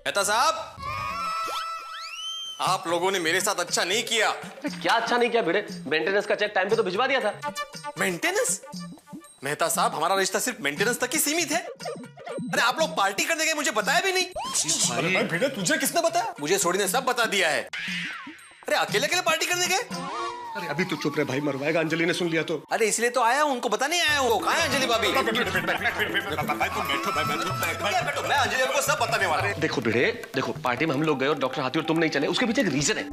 मेहता साहब, आप लोगों ने मेरे साथ अच्छा नहीं किया। क्या अच्छा नहीं किया भिड़े? मेंटेनेंस का चेक टाइम पे तो भिजवा दिया था। मेंटेनेंस? मेहता साहब, हमारा रिश्ता सिर्फ मेंटेनेंस तक ही सीमित है। अरे आप लोग पार्टी करने गए, मुझे बताया भी नहीं। अरे भाई भिड़े, तुझे किसने बताया? मुझे सोडी ने सब बता दिया है। अरे अकेले अकेले पार्टी करने गए? अरे अभी तो चुप रहे भाई, मरवाएगा अंजलि ने सुन लिया तो। अरे इसलिए तो आया हूं, उनको पता नहीं आया हूं। कहाँ है अंजलि भाभी? भाई तुम बैठो, मैं अंजलि भाभी को सब बताने वाला हूं। देखो भिड़े, देखो पार्टी में हम लोग गए और डॉक्टर हाथी और तुम नहीं चले, उसके पीछे एक रीजन है।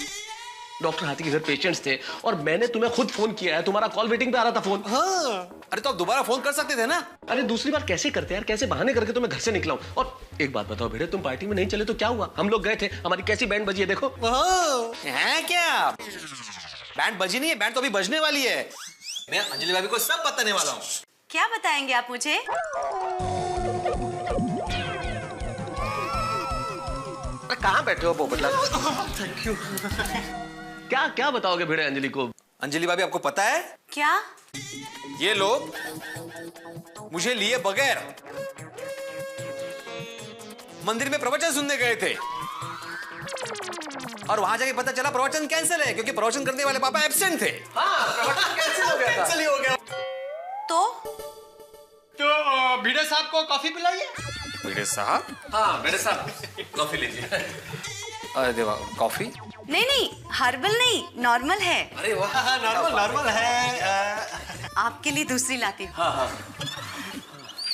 डॉक्टर हाथी के घर पेशेंट्स थे और मैंने तुम्हें खुद फोन किया है, तुम्हारा कॉल वेटिंग पे आ रहा था फोन। हाँ। अरे तो आप दोबारा फोन कर सकते थे ना। अरे दूसरी बार कैसे करते यार, कैसे बहाने करके तो मैं घर से निकला हूं। और एक बात बताओ भिड़े, तुम पार्टी में नहीं चले तो क्या हुआ? हम लोग गए थे, हमारी कैसी बैंड बजी है देखो। है क्या? बैंड बजी नहीं है, बैंड तो अभी बजने वाली है। मैं अंजलि भाभी को सब बताने वाला हूँ। क्या बताएंगे आप मुझे? कहाँ बैठे हो पोपटलाल? Thank you. क्या क्या बताओगे भिड़े अंजलि को? अंजलि भाभी, आपको पता है क्या? ये लोग मुझे लिए बगैर मंदिर में प्रवचन सुनने गए थे और वहां जाके पता चला प्रवचन कैंसिल है, क्योंकि प्रवचन करने वाले पापा एब्सेंट थे। हाँ, प्रवचन कैंसिल हो गया था। कैंसिल ही हो गया। तो भिड़े साहब को कॉफी पिलाइए। भिड़े साहब? हाँ भिड़े साहब, कॉफी लीजिए। अरे देवा, कॉफी? नहीं नहीं, हर्बल नहीं, नॉर्मल है। अरे वाह, नॉर्मल है। आपके लिए दूसरी लाती हूँ। हाँ हाँ,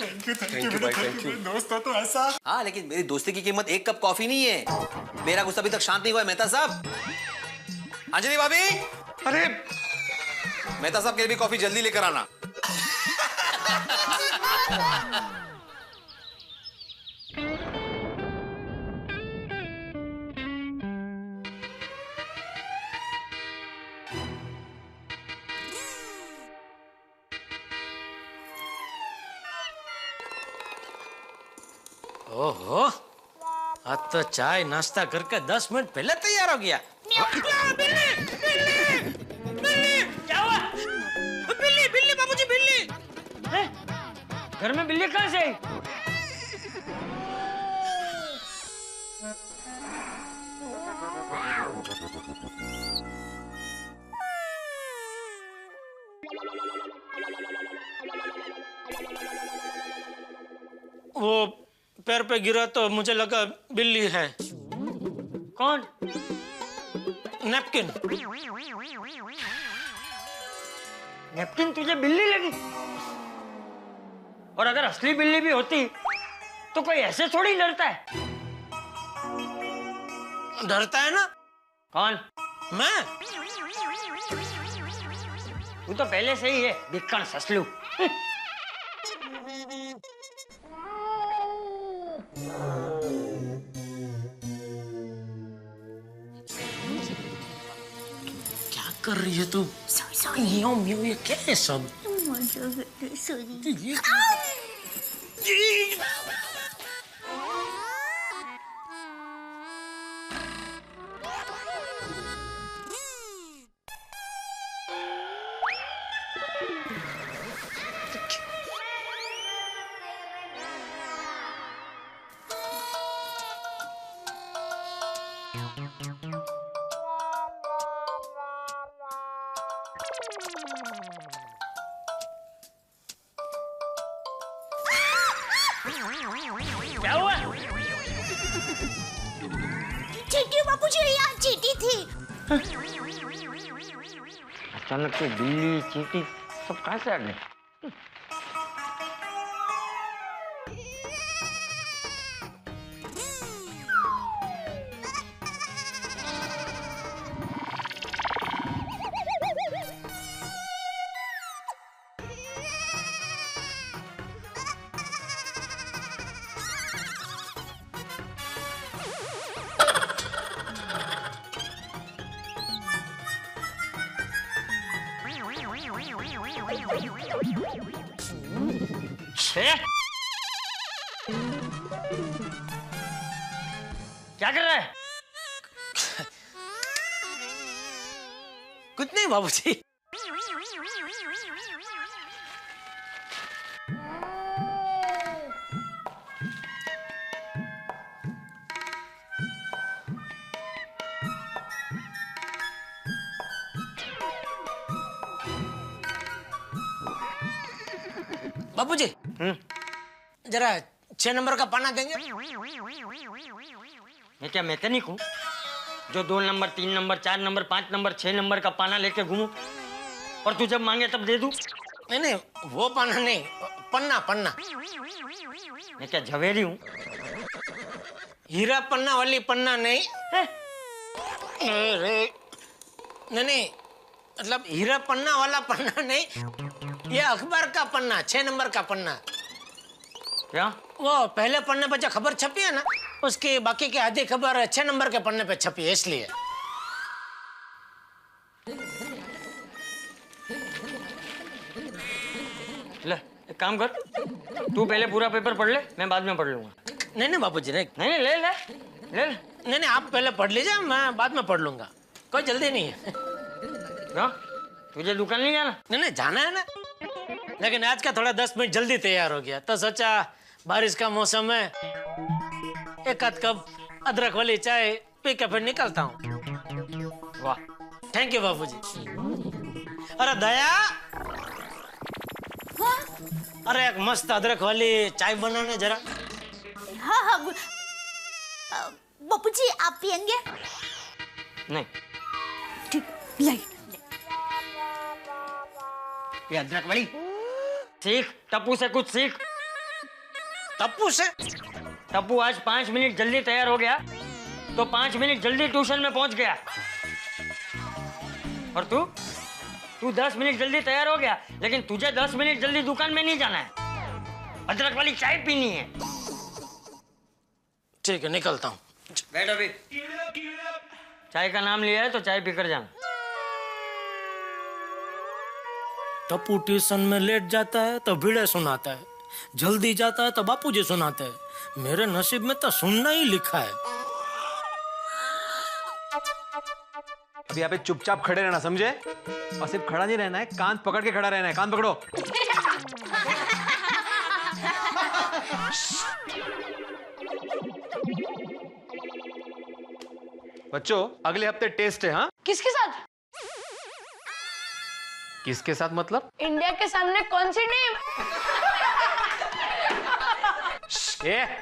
थैंक यू भाई, thank you। दोस्त हो तो ऐसा। हाँ, लेकिन मेरी दोस्ती की कीमत एक कप कॉफी नहीं है। मेरा गुस्सा अभी तक शांत नहीं हुआ है मेहता साहब। अंजलि भाभी, अरे मेहता साहब के लिए भी कॉफी जल्दी लेकर आना। ओहो, आज तो चाय नाश्ता करके 10 मिनट पहले तैयार हो गया। बिल्ली, बिल्ली, बिल्ली, क्या हुआ? बिल्ली, बिल्ली, बाबूजी बिल्ली। हैं? घर में बिल्ली कहाँ से आई? वो पैर पे गिरा तो मुझे लगा बिल्ली है। कौन? नैपकिन। नैपकिन तुझे बिल्ली लगी? और अगर असली बिल्ली भी होती तो कोई ऐसे थोड़ी डरता है। डरता है ना? कौन? मैं? तू तो पहले से ही है बिक्कड़ ससलू। क्या कर रही है तू? म्याऊं म्याऊं, ये क्या है सब? क्या हुआ? चींटी बापूजी, यहाँ चींटी थी। अचानक से बिल्ली चींटी सब कहाँ से आ गए? क्या कर रहा है? कुछ नहीं बाबूजी। बाबूजी जरा 6 नंबर का पाना देंगे। मैं क्या मैकेनिक हूँ जो 2 number 3 number 4 number 5 number 6 number का पाना लेके घूमूं और तू जब मांगे तब दे दूं? नहीं नहीं, वो पाना नहीं, पन्ना पन्ना। मैं क्या झवेरी हूँ? हीरा पन्ना वाली पन्ना नहीं। अरे नहीं, मतलब हीरा पन्ना वाला पन्ना नहीं, ये अखबार का पन्ना, 6 नंबर का पन्ना। क्या? वो पहले पन्ने पे जो खबर छपी है ना, उसकी बाकी की आधी खबर 6 नंबर के पन्ने पे छपी है, इसलिए। ले एक काम कर, तू पहले पूरा पेपर पढ़ ले, मैं बाद में पढ़ लूंगा। नहीं नहीं बाबूजी, नहीं नहीं ले ले ले ले। नहीं, आप पहले पढ़ लीजिए, मैं बाद में पढ़ लूंगा, कोई जल्दी नहीं है। क्या? तुझे दुकान नहीं जाना? नहीं जाना है ना, लेकिन आज का थोड़ा 10 मिनट जल्दी तैयार हो गया, तो सोचा बारिश का मौसम है, एक आध कप अदरक वाली चाय पी के फिर निकलता हूँ। वाह, थैंक यू बाबूजी। अरे दया, अरे एक मस्त अदरक वाली चाय बनाने जरा। हाँ हाँ बापूजी आप पियेंगे? नहीं। ठीक, लाई। ये अदरक वाली सीख, टप्पू से कुछ सीख। टप्पू से? टप्पू आज 5 मिनट जल्दी तैयार हो गया तो 5 मिनट जल्दी ट्यूशन में पहुंच गया, और तू 10 मिनट जल्दी तैयार हो गया, लेकिन तुझे 10 मिनट जल्दी दुकान में नहीं जाना है, अदरक वाली चाय पीनी है। ठीक है, निकलता हूँ। बैठ अभी। चाय का नाम लिया है तो चाय पीकर जाना। टप्पू ट्यूशन में लेट जाता है तो भिड़े सुनाता है, जल्दी जाता है तो बापूजी सुनाते हैं। मेरे नसीब में तो सुनना ही लिखा है। अब यहाँ पे चुपचाप खड़े रहना, समझे? और सिर्फ खड़ा नहीं रहना है, कान पकड़ के खड़ा रहना है। कान पकड़ो। बच्चों, अगले हफ्ते टेस्ट है। हाँ, किसके साथ? किसके साथ मतलब? इंडिया के सामने कौन सी टीम? ए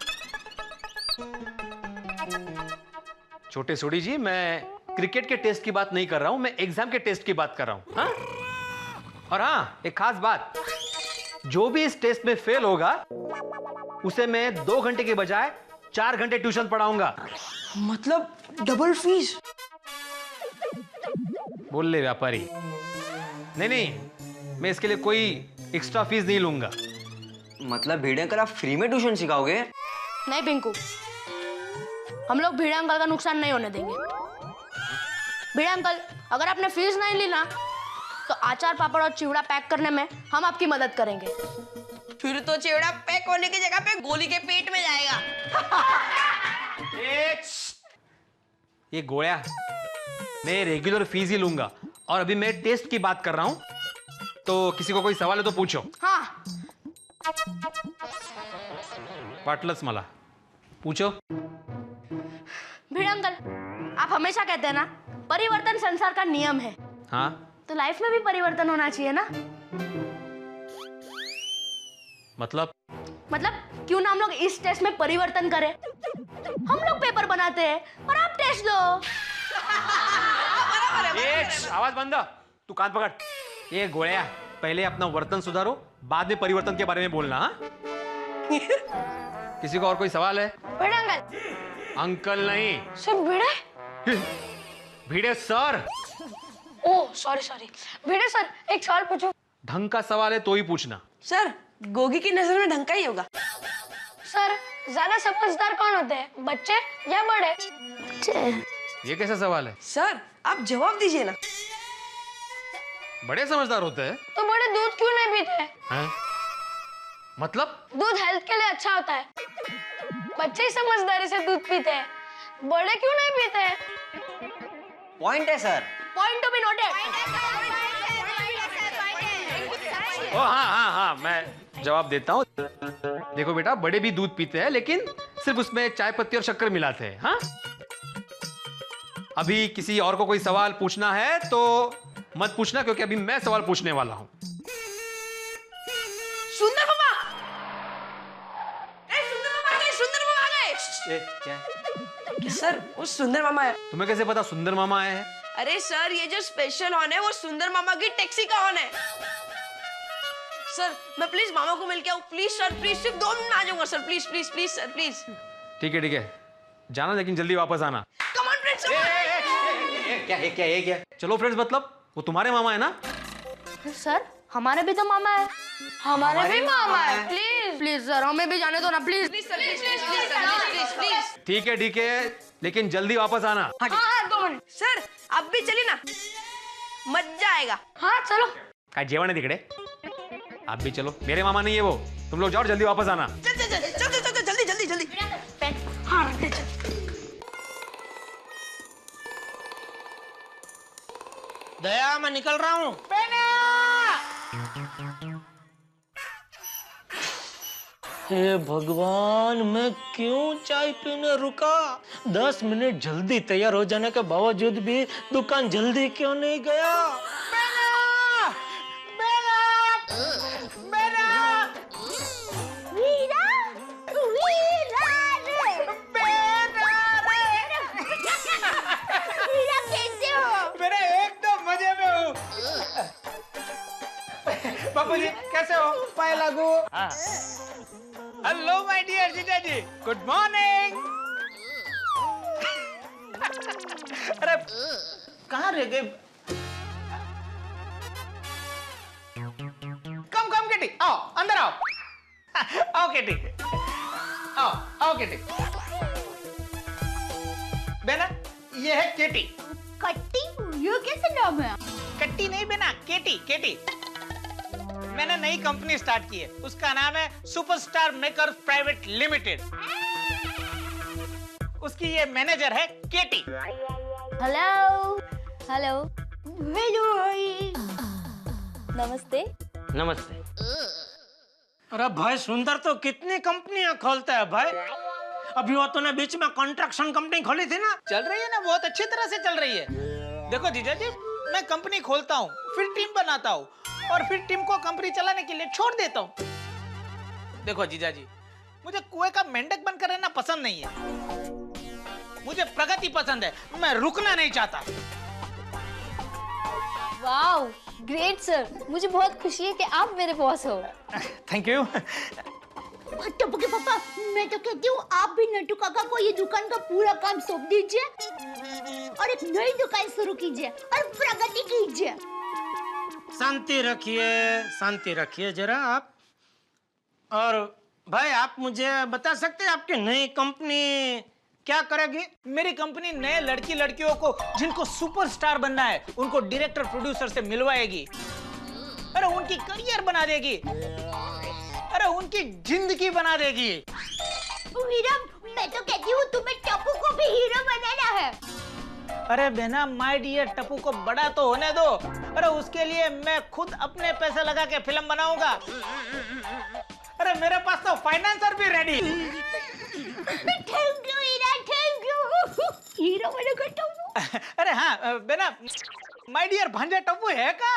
छोटे सोडी जी, मैं क्रिकेट के टेस्ट की बात नहीं कर रहा हूं, मैं एग्जाम के टेस्ट की बात कर रहा हूं। हाँ? और हाँ, एक खास बात, जो भी इस टेस्ट में फेल होगा उसे मैं 2 घंटे के बजाय 4 घंटे ट्यूशन पढ़ाऊंगा। मतलब डबल फीस? बोल ले व्यापारी। नहीं, मैं इसके लिए कोई एक्स्ट्रा फीस नहीं लूंगा। मतलब भिड़े अंकल आप फ्री में ट्यूशन सिखाओगे? नहीं पिंकू, हम लोग भिड़े अंकल का नुकसान नहीं होने देंगे। भिड़े अंकल, अगर आपने फीस नहीं ली ना तो अचार पापड़ और चिवड़ा पैक करने में हम आपकी मदद करेंगे। फिर तो चिवड़ा पैक होने की जगह पे गोली के पेट में जाएगा। ये गोया, मैं रेगुलर फीस ही लूंगा, और अभी मैं टेस्ट की बात कर रहा हूं, तो किसी को कोई सवाल है तो पूछो। हाँ, वाटलंच मला, पूछो। भिड़े अंकल, आप हमेशा कहते हैं ना परिवर्तन संसार का नियम है। हाँ, तो लाइफ में भी परिवर्तन होना चाहिए ना? मतलब क्यों ना हम लोग इस टेस्ट में परिवर्तन करें? हम लोग पेपर बनाते हैं और आप टेस्ट दो। आवाज बंद, तू कान पकड़। ये गोया, पहले अपना वर्तन सुधारो, बाद में परिवर्तन के बारे में बोलना। हाँ? किसी को और कोई सवाल है? भिड़े अंकल। अंकल नहीं, सिर्फ Bhide? Bhide sir. Oh sorry. Bhide sir, एक सवाल पूछूं? ढंग का सवाल है तो ही पूछना। सर, गोगी की नजर में ढंग का ही होगा। सर, ज्यादा समझदार कौन होते हैं, बच्चे या बड़े? ये कैसा सवाल है? सर, आप जवाब दीजिए ना। बड़े समझदार होते हैं। तो बड़े दूध क्यों नहीं पीते? हैं? मतलब? दूध हेल्थ के लिए अच्छा होता है, बच्चे ही समझदारी से दूध पीते हैं, बड़े क्यों नहीं पीते हैं? पॉइंट है sir. Point to be noted. ओ हाँ, मैं जवाब देता हूँ। देखो बेटा, बड़े भी दूध पीते हैं, लेकिन सिर्फ उसमें चाय पत्ती और शक्कर मिलाते हैं। हाँ? अभी किसी और को कोई सवाल पूछना है तो मत पूछना, क्योंकि अभी मैं सवाल पूछने वाला हूँ। सुनना सुंदर मामा सुंदर मामा आ गए, सुंदर मामा आ गए। क्या सर वो सुंदर मामा है। तुम्हें कैसे पता सुंदर मामा आए हैं? अरे सर ये जो स्पेशल हॉर्न है वो सुंदर मामा की टैक्सी का हॉर्न है। सर मैं प्लीज मामा को मिल के आऊँ प्लीज सर, प्लीज सिर्फ 2 मिनट में आ जाऊंगा sir, please please please sir please. ठीक है जाना, लेकिन जल्दी वापस आना। कम ऑन फ्रेंड्स, क्या चलो फ्रेंड्स, मतलब वो तुम्हारे मामा है ना? सर हमारे भी तो मामा है। हमारे भी मामा है। प्लीज प्लीज सर हमें भी जाने दो ना please. Please sir please please please sir please please. ठीक है, लेकिन जल्दी वापस आना। हाँ 2 मिनट। सर अब भी चलिए ना, मजा आएगा। हाँ चलो। काय जेवण है तिकडे? आप भी चलो, मेरे मामा नहीं है वो। तुम लोग जाओ, जल्दी वापस आना। चल चल चल चल चल चल जल्दी जल्दी जल्दी। हाँ रख दे, चल। दया मैं निकल रहा हूँ। हे भगवान, मैं क्यों चाय पीने रुका? 10 मिनट जल्दी तैयार हो जाने के बावजूद भी दुकान जल्दी क्यों नहीं गया? बापू जी कैसे हो? पाए लागू। हेलो माय डियर जीजा जी, गुड मॉर्निंग। अरे कहाँ रह गए? कम केटी, आओ अंदर आओ। आओ केटी, आओ केटी। बेना ये है केटी। कट्टी, ये कैसे नाम है? कट्टी नहीं बेना, केटी। मैंने नई कंपनी स्टार्ट की है, उसका नाम है सुपरस्टार मेकर्स प्राइवेट लिमिटेड। उसकी ये मैनेजर है केटी। हेलो हेलो हेलो नमस्ते। नमस्ते। अरे भाई सुंदर तो कितनी कंपनियां खोलता है भाई। अभी वो तूने बीच में कंस्ट्रक्शन कंपनी खोली थी ना? चल रही है ना, बहुत अच्छी तरह से चल रही है। देखो जीजा जी, मैं कंपनी खोलता हूँ, फिर टीम बनाता हूँ, और फिर टीम को कंपनी चलाने के लिए छोड़ देता हूँ। देखो जीजा जी, मुझे कुएं का मेंढक बनकर रहना पसंद नहीं है। मुझे प्रगति पसंद है, मैं रुकना नहीं चाहता। वाओ ग्रेट सर, मुझे बहुत खुशी है कि आप मेरे बॉस हो। Thank you. टप्पू के पापा, मैं तो कहती हूँ आप भी नट्टू काका को ये दुकान का पूरा काम सौंप दीजिए और एक नई दुकान शुरू कीजिए और प्रगति कीजिए। शांति रखिए जरा आप। और भाई आप मुझे बता सकते हैं आपकी नई कंपनी क्या करेगी? मेरी कंपनी नए लड़कियों को जिनको सुपरस्टार बनना है, उनको डायरेक्टर प्रोड्यूसर से मिलवाएगी। अरे उनकी करियर बना देगी, अरे उनकी जिंदगी बना देगी। हीरो, मैं तो कहती हूँ तुम्हें टप्पू को भी हीरो बनाना है। अरे बहना, माय डियर, टप्पू को बड़ा तो होने दो। अरे उसके लिए मैं खुद अपने पैसे लगा के फिल्म बनाऊंगा। अरे मेरे पास तो फाइनेंसर भी रेडी। Thank you Heera, thank you. Hero बनेगा टप्पू। अरे हाँ बहना, माय डियर भांजा टप्पू है का?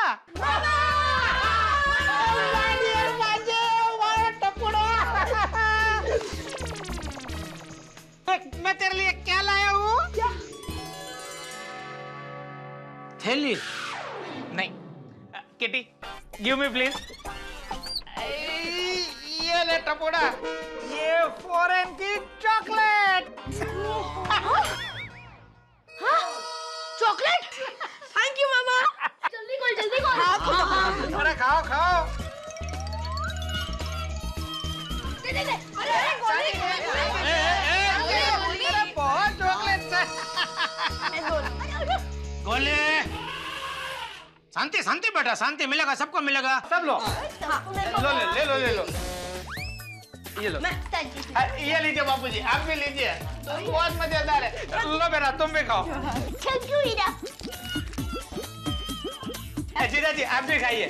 मैं तेरे लिए क्या लाया हूँ? थैली? नहीं। Kitty, give me please. ये ले टपोड़ा, ये फॉरेन की चॉकलेट। चॉकलेट? थैंक यू मामा। जल्दी खोल। अरे खाओ खाओ। दे। बहुत चॉकलेट गोले। शांति बेटा, शांति, मिलेगा, सबको मिलेगा। सब लो। ले लो। ये लो। ये लीजिए बापूजी, आप भी लीजिए, बहुत मजेदार है। लो बेटा, तुम भी खाओ। थैंक यू हीरा। जीजा जी आप भी खाइए।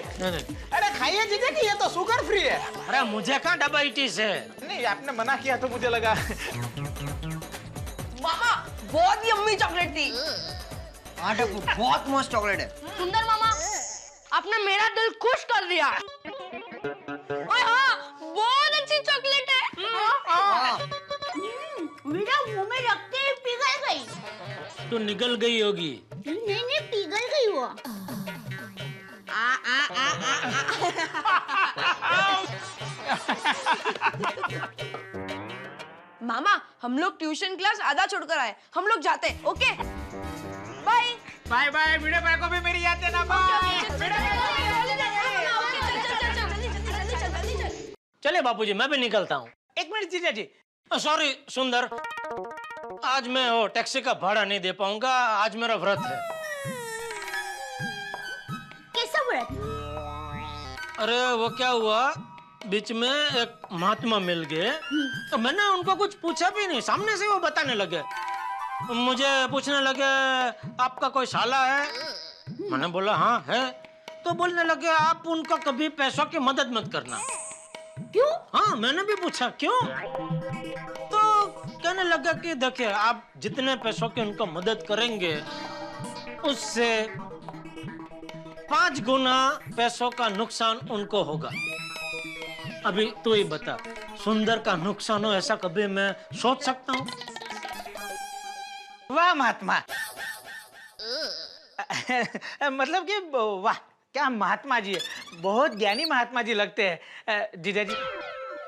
अरे खाइए जीजा जी, ये तो शुगर फ्री है। अरे मुझे कहाँ डायबिटीज है? नहीं, आपने मना किया तो मुझे लगा। मामा बहुत यम्मी चॉकलेट थी। हाँ टप्पू, बहुत मस्त चॉकलेट है। सुंदर मामा, आपने मेरा दिल खुश कर दिया। ओए हाँ, तो निकल गई होगी। नहीं नहीं पिघल गई वो। मामा हम लोग ट्यूशन क्लास आधा छोड़कर आए, हम लोग जाते हैं। Okay bye bye bye. Video भाई को भी मेरी याद देना। चले बापूजी, मैं भी निकलता हूँ। एक मिनट जीजा जी। सॉरी सुंदर, आज मैं वो टैक्सी का भाड़ा नहीं दे पाऊंगा, आज मेरा व्रत है। कैसा व्रत? अरे वो क्या हुआ, बीच में एक महात्मा मिल गए, तो मैंने उनको कुछ पूछा भी नहीं, सामने से वो बताने लगे। मुझे पूछने लगे आपका कोई साला है? मैंने बोला हाँ है। तो बोलने लगे आप उनका कभी पैसों की मदद मत करना। क्यों? हाँ, मैंने भी पूछा क्यों, तो कहने लगा कि देखिए आप जितने पैसों की उनको मदद करेंगे उससे 5 गुना पैसों का नुकसान उनको होगा। अभी तू ही बता, सुंदर का नुकसान हो ऐसा कभी मैं सोच सकता हूँ? वाह महात्मा। मतलब कि वाह, क्या महात्मा जी है, बहुत ज्ञानी महात्मा जी लगते हैं। जीजा जी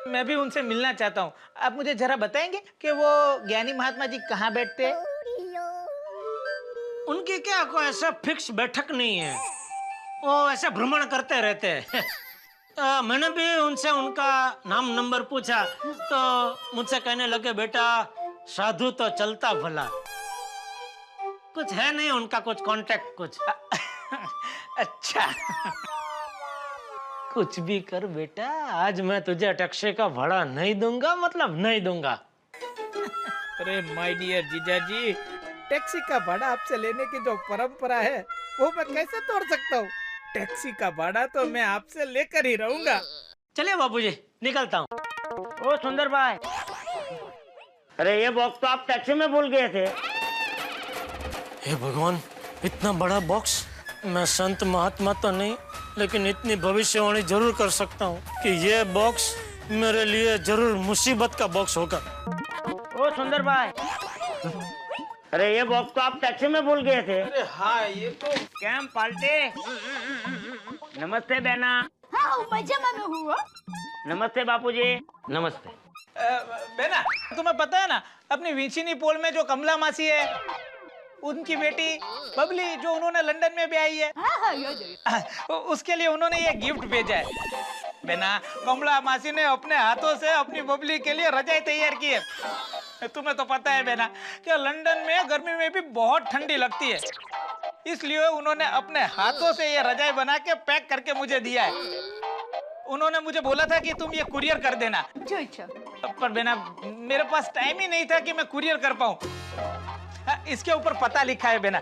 मैं भी उनसे मिलना चाहता हूँ। आप मुझे जरा बताएंगे कि वो ज्ञानी महात्मा जी कहाँ बैठते हैं? उनकी क्या कोई ऐसा फिक्स बैठक नहीं है, वो ऐसे भ्रमण करते रहते हैं। मैंने भी उनसे उनका नाम नंबर पूछा तो मुझसे कहने लगे बेटा साधु तो चलता भला, कुछ है नहीं उनका कुछ कांटेक्ट कुछ। अच्छा कुछ भी कर बेटा, आज मैं तुझे टैक्सी का भाड़ा नहीं दूंगा, मतलब नहीं दूंगा। अरे माय डियर जीजा जी, टैक्सी का भाड़ा आपसे लेने की जो परंपरा है वो मैं कैसे तोड़ सकता हूँ? टैक्सी का भाड़ा तो मैं आपसे लेकर ही रहूंगा। चलिए बापूजी, निकलता हूँ। ओ सुंदर भाई, अरे ये बॉक्स तो आप टैक्सी में भूल गए थे। हे भगवान, इतना बड़ा बॉक्स। मैं संत महात्मा तो नहीं, लेकिन इतनी भविष्यवाणी जरूर कर सकता हूँ कि ये बॉक्स मेरे लिए जरूर मुसीबत का बॉक्स होगा। ओ सुंदर भाई, अरे ये बॉक्स तो आप टैक्सी में भूल गए थे। अरे हाँ, ये तो कैम पाल्टे। नमस्ते बहना। हाँ मजा में हुआ। नमस्ते बापूजी। नमस्ते। बेना, तुम्हें पता है ना अपनी विंचिनी पोल में जो कमला मासी है, उनकी बेटी बबली जो उन्होंने लंदन में भी आई है, उसके लिए उन्होंने ये गिफ्ट भेजा है। बेना, कमला मासी ने अपने हाथों से अपनी बबली के लिए रजाई तैयार की है। तुम्हें तो पता है बेना कि लंदन में गर्मी में भी बहुत ठंडी लगती है, इसलिए उन्होंने अपने हाथों से ये रजाई बना के पैक करके मुझे दिया है। उन्होंने मुझे बोला था कि तुम ये कुरियर कर देना। अच्छा। पर बेना मेरे पास टाइम ही नहीं था कि मैं कुरियर कर पाऊं। इसके ऊपर पता लिखा है बेना,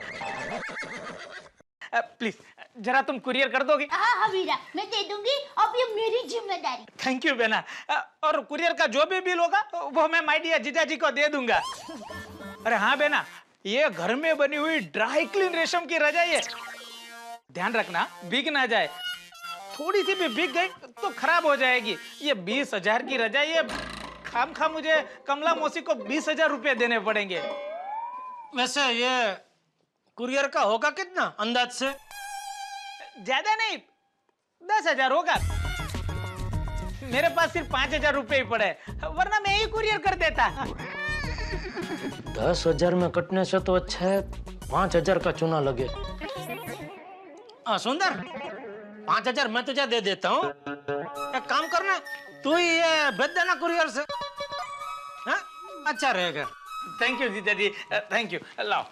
प्लीज जरा तुम कुरियर कर दोगी? हाँ हाँ वीरा, मैं दे दूंगी, अब ये मेरी जिम्मेदारी। थैंक यू बेना। और कुरियर का जो भी बिल होगा वो मैं माय डियर जीजा जी को दे दूंगा। अरे हाँ बेना, ये घर में बनी हुई ड्राई क्लीन रेशम की रजाई है, ध्यान रखना भीग ना जाए, थोड़ी सी भी भीग गई तो खराब हो जाएगी। ये 20,000 की रजाई है, खामखा मुझे कमला मौसी को 20,000 रुपए देने पड़ेंगे। वैसे ये कुरियर का होगा कितना अंदाज से? ज्यादा नहीं, 10,000 होगा। मेरे पास सिर्फ 5,000 रुपए ही पड़े, वरना मैं ही कुरियर कर देता। 10,000 में कटने से तो अच्छा है 5,000 का चूना लगे। सुंदर, 5,000 मैं तुझे दे देता हूँ, एक काम करना तू ही ये भेज देना कुरियर से। हाँ? अच्छा रहेगा। थैंक यू जीजा जी, थैंक यू। लाओ,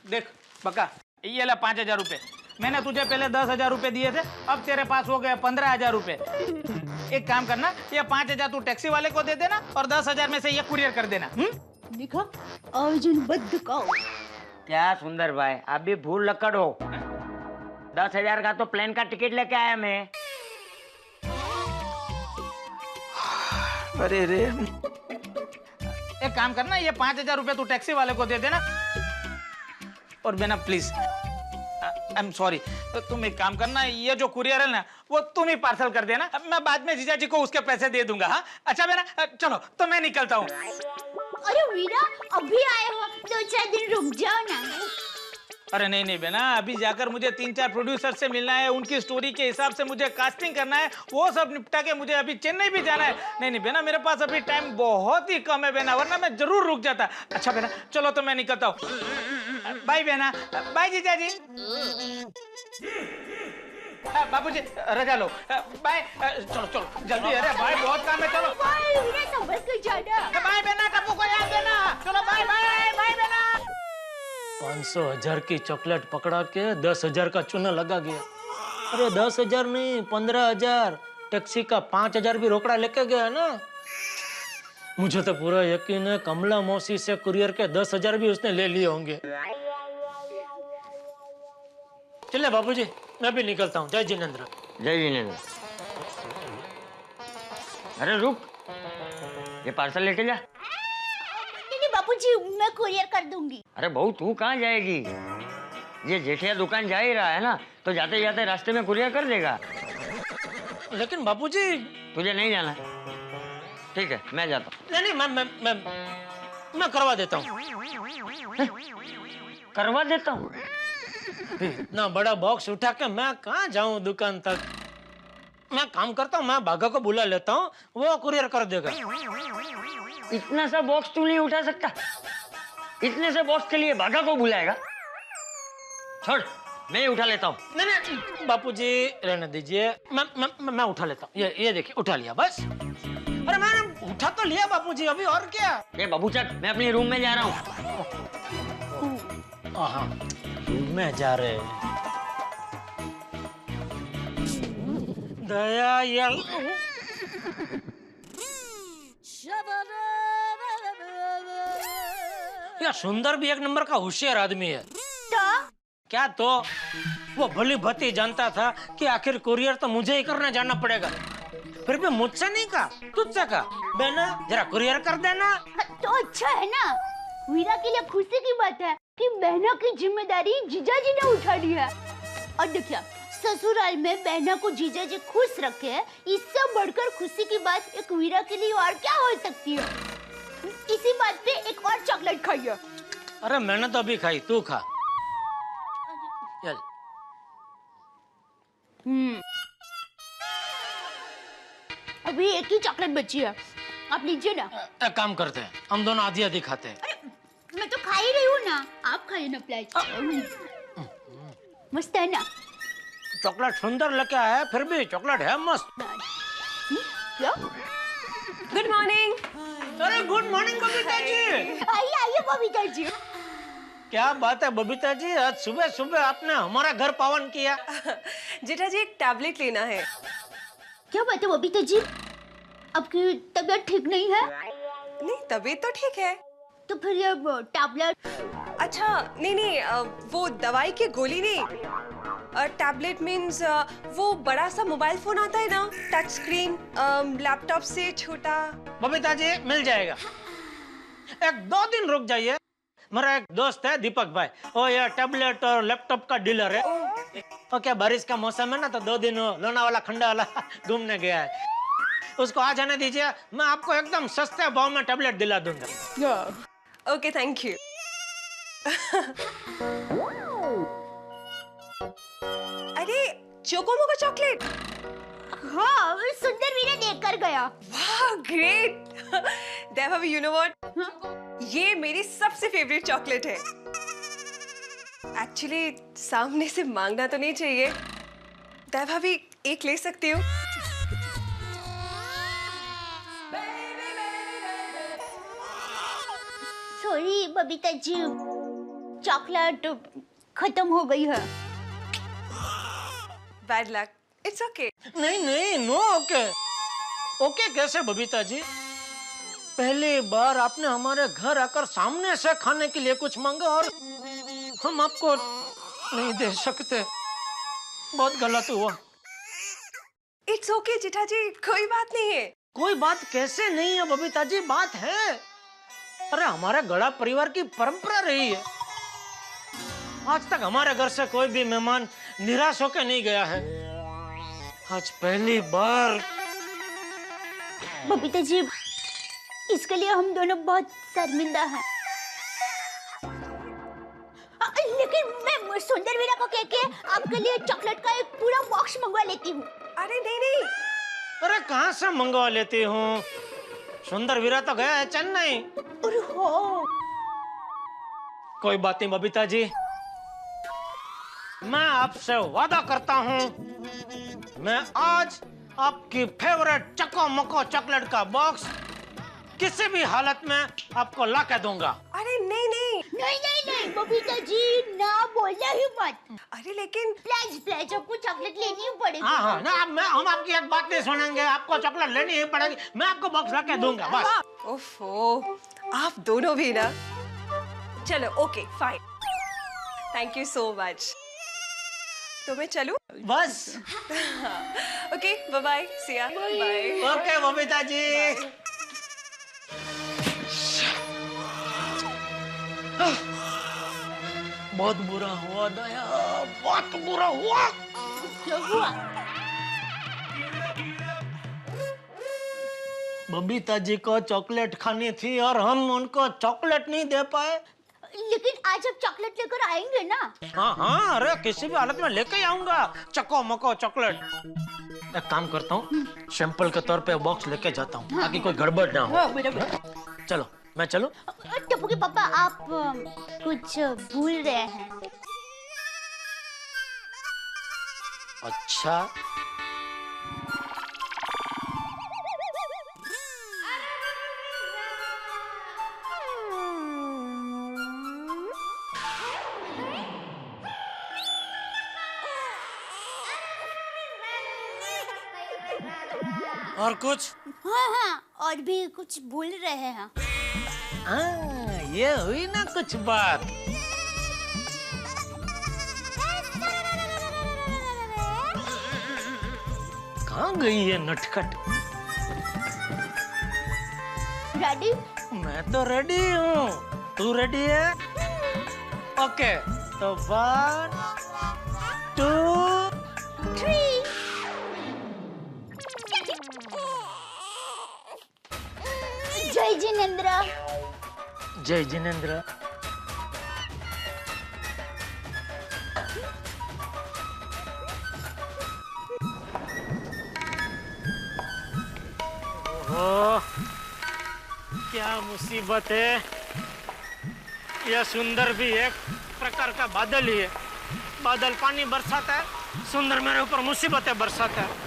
देख बका, ये ला 5,000 रुपए। मैंने तुझे पहले 10,000 रुपए दिए थे, अब तेरे पास हो गए 15,000 रुपए। एक काम करना, ये 5,000 तू टैक्सी वाले को दे देना और 10,000 में से ये कुरियर कर देना। देखो अर्जुन बद्ध का। क्या सुंदर भाई, आप भी भूल लक्कड़ हो। 10,000 का तो प्लेन का टिकट लेके आया मैं। अरे रे, एक काम करना, ये 5,000 रुपए तू टैक्सी वाले को दे देना। और बेना प्लीज, आई एम सॉरी, तुम एक काम करना, ये जो कुरियर है ना वो तुम ही पार्सल कर देना, मैं बाद में जीजा जी को उसके पैसे दे दूंगा। हाँ अच्छा बेना, चलो तो मैं निकलता हूँ। अरे वीरा, अभी आए हो, 2-4 दिन रुक जाओ ना। अरे नहीं नहीं बेना, अभी जाकर मुझे 3-4 प्रोड्यूसर से मिलना है, उनकी स्टोरी के हिसाब से मुझे कास्टिंग करना है, वो सब निपटा के मुझे अभी चेन्नई भी जाना है। नहीं नहीं बेना, मेरे पास अभी टाइम बहुत ही कम है बेना, वरना मैं जरूर रुक जाता। अच्छा बेना, चलो तो मैं निकलता हूँ। बाय बेना, बाय जीजा जी। बाबूजी रजा लो, बाय। चलो चलो जल्दी, अरे बाय, बहुत काम है, चलो। बाय वीरा, संभल कर जाना। बाय बेना, टप्पू को याद देना। चलो बाय बाय बाय बेना। 500,000 की चॉकलेट पकड़ा के 10,000 का चूना लगा गया। अरे 10,000 नहीं, 15,000। टैक्सी का 5,000 भी रोकड़ा लेके गया ना। मुझे तो पूरा यकीन है कमला मौसी से कुरियर के 10,000 भी उसने ले लिए होंगे। चले बाबूजी, मैं भी निकलता हूँ। जय जिनेंद्र। जय जिनेंद्र। अरे रुक, ये पार्सल लेके जा। नहीं बापूजी, मैं कुरियर कर दूंगी। अरे बहू तू कहाँ जाएगी? ये जेठिया दुकान जा ही रहा है ना, तो जाते जाते रास्ते में कुरियर कर देगा। लेकिन बापूजी, तुझे नहीं जाना? ठीक है, मैं जाता हूँ। नहीं मैं करवा देता हूँ। करवा देता हूँ? इतना बड़ा बॉक्स उठा के मैं कहाँ जाऊँ दुकान तक? मैं काम करता हूँ, मैं भागा को बुला लेता हूँ, वो कुरियर कर देगा। इतना सा बॉक्स तू नहीं उठा सकता? इतने से बॉक्स के लिए भागा को बुलाएगा? छोड़, मैं उठा लेता हूँ। नहीं बापूजी रहने दीजिए, मैं उठा लेता हूँ। ये देखिए, उठा लिया बस। अरे मैंने उठा तो लिया बापूजी, अभी और क्या? ये बाबू चक, मैं अपने रूम में जा रहा हूँ। हाँ, रूम में जा रहे। दया या सुंदर भी एक नंबर का होशियार आदमी है। क्या तो वो भली भती जानता था कि आखिर कुरियर तो मुझे ही करने जाना पड़ेगा, फिर भी मुझसे नहीं कहा, तुझसे कहा, बेना जरा कुरियर कर देना। तो अच्छा है ना, वीरा के लिए खुशी की बात है कि बहना की जिम्मेदारी जीजा जी ने उठा ली है। और देखिए, ससुराल में बहना को जीजा जी खुश रखे, इससे बढ़कर खुशी की बात एक वीरा के लिए और क्या हो सकती है। इसी बात पे एक और चॉकलेट खाइए। अरे मैंने तो अभी खाई, तू खा। चल। अभी एक ही चॉकलेट बची है, आप लीजिए ना। एक काम करते हैं, हम दोनों आधी आधी खाते हैं। अरे मैं तो खा ही रही हूँ ना, आप खाइए ना प्लीज। मस्त है ना? चॉकलेट सुंदर लेके आया है, फिर भी चॉकलेट है मस्त। क्या? Good morning. अरे गुड मॉर्निंग बबीता जी। आइए आइए बबीता जी। क्या बात है बबीता जी, आज सुबह सुबह आपने हमारा घर पावन किया। जेठा जी, एक टैबलेट लेना है। क्या बात है बबीता जी, आपकी तबीयत ठीक नहीं है? नहीं, तबीयत तो ठीक है। तो फिर ये टैबलेट? अच्छा नहीं, वो दवाई की गोली नहीं, टैबलेट मीन्स वो बड़ा सा मोबाइल फोन आता है ना, टच स्क्रीन, लैपटॉप से छोटा। बबीता जी मिल जाएगा, 1-2 दिन रुक जाइए। मेरा एक दोस्त है दीपक भाई, वो ये टैबलेट और लैपटॉप का डीलर है। और क्या बारिश का मौसम है ना, तो 2 दिन लोनावाला खंडावाला घूमने गया है। उसको आ जाने दीजिए, मैं आपको एकदम सस्ते भाव में टैबलेट दिला दूंगा। Okay, thank you. अरे चोकोमो का चॉकलेट। हाँ, सुंदर वीरा देकर गया। वाह ग्रेट। देवाभी, यू नो व्हाट, ये मेरी सबसे फेवरेट चॉकलेट है। एक्चुअली सामने से मांगना तो नहीं चाहिए, देवाभी एक ले सकती हूँ? सॉरी बबीता जी, चॉकलेट खत्म हो गई है। Bad luck, it's okay. नहीं, नो ओके। ओके कैसे बबीता जी? पहली बार आपने हमारे घर आकर सामने से खाने के लिए कुछ मांगा और हम आपको नहीं दे सकते, बहुत गलत हुआ। इट्स ओके जेठा जी, कोई बात नहीं है। कोई बात कैसे नहीं है बबीता जी, बात है। अरे हमारे गड़ा परिवार की परंपरा रही है, आज तक हमारे घर से कोई भी मेहमान निराश होकर नहीं गया है। आज पहली बार। बबीता जी, इसके लिए हम दोनों बहुत शर्मिंदा हैं। लेकिन मैं सुंदर वीरा को कह के आपके लिए चॉकलेट का एक पूरा बॉक्स मंगवा लेती हूँ। अरे नहीं नहीं, अरे कहाँ से मंगवा लेती हूँ? सुंदर वीरा तो गया है चेन्नई। अरे हो, कोई बात नहीं बबीता जी, मैं आपसे वादा करता हूँ, मैं आज आपकी फेवरेट चको मको चॉकलेट का बॉक्स किसी भी हालत में आपको ला के दूंगा। अरे नहीं नहीं नहीं नहीं नहीं बबीता जी, ना बोलना ही मत। अरे लेकिन प्लीज प्लीज, आपको चॉकलेट लेनी ही पड़ेगी। हाँ हाँ ना, हम आपकी एक बात नहीं सुनेंगे, आपको चॉकलेट लेनी ही पड़ेगी, मैं आपको बॉक्स ला के दूंगा बस। ओफो, आप दोनों भी ना। चलो okay fine, thank you so much. तो मैं चलूं? बस okay bye bye, Siya bye. Okay Babita ji. बहुत बुरा हुआ दया, बहुत बुरा हुआ। क्या हुआ? बबीता जी को चॉकलेट खानी थी और हम उनको चॉकलेट नहीं दे पाए। लेकिन आज आप चॉकलेट लेकर आएंगे ना? हाँ हाँ, अरे किसी भी हालत में लेके आऊंगा चको मको चॉकलेट। एक काम करता हूँ, सैंपल के तौर पे बॉक्स लेके जाता हूँ ताकि कोई गड़बड़ ना हो। चलो मैं चलूं? टप्पू के पापा, आप कुछ भूल रहे हैं। अच्छा, और कुछ? हाँ हाँ, और भी कुछ भूल रहे हैं। हाँ, ये हुई ना कुछ बात। कहाँ गई है नटखट? रेडी? मैं तो रेडी हूँ, तू रेडी है? ओके, तो 1 2 3। जय जिनेंद्र। जय जिनेंद्र। ओह, क्या मुसीबत है। यह सुंदर भी एक प्रकार का बादल ही है। बादल पानी बरसाता है, सुंदर मेरे ऊपर मुसीबतें बरसाता है।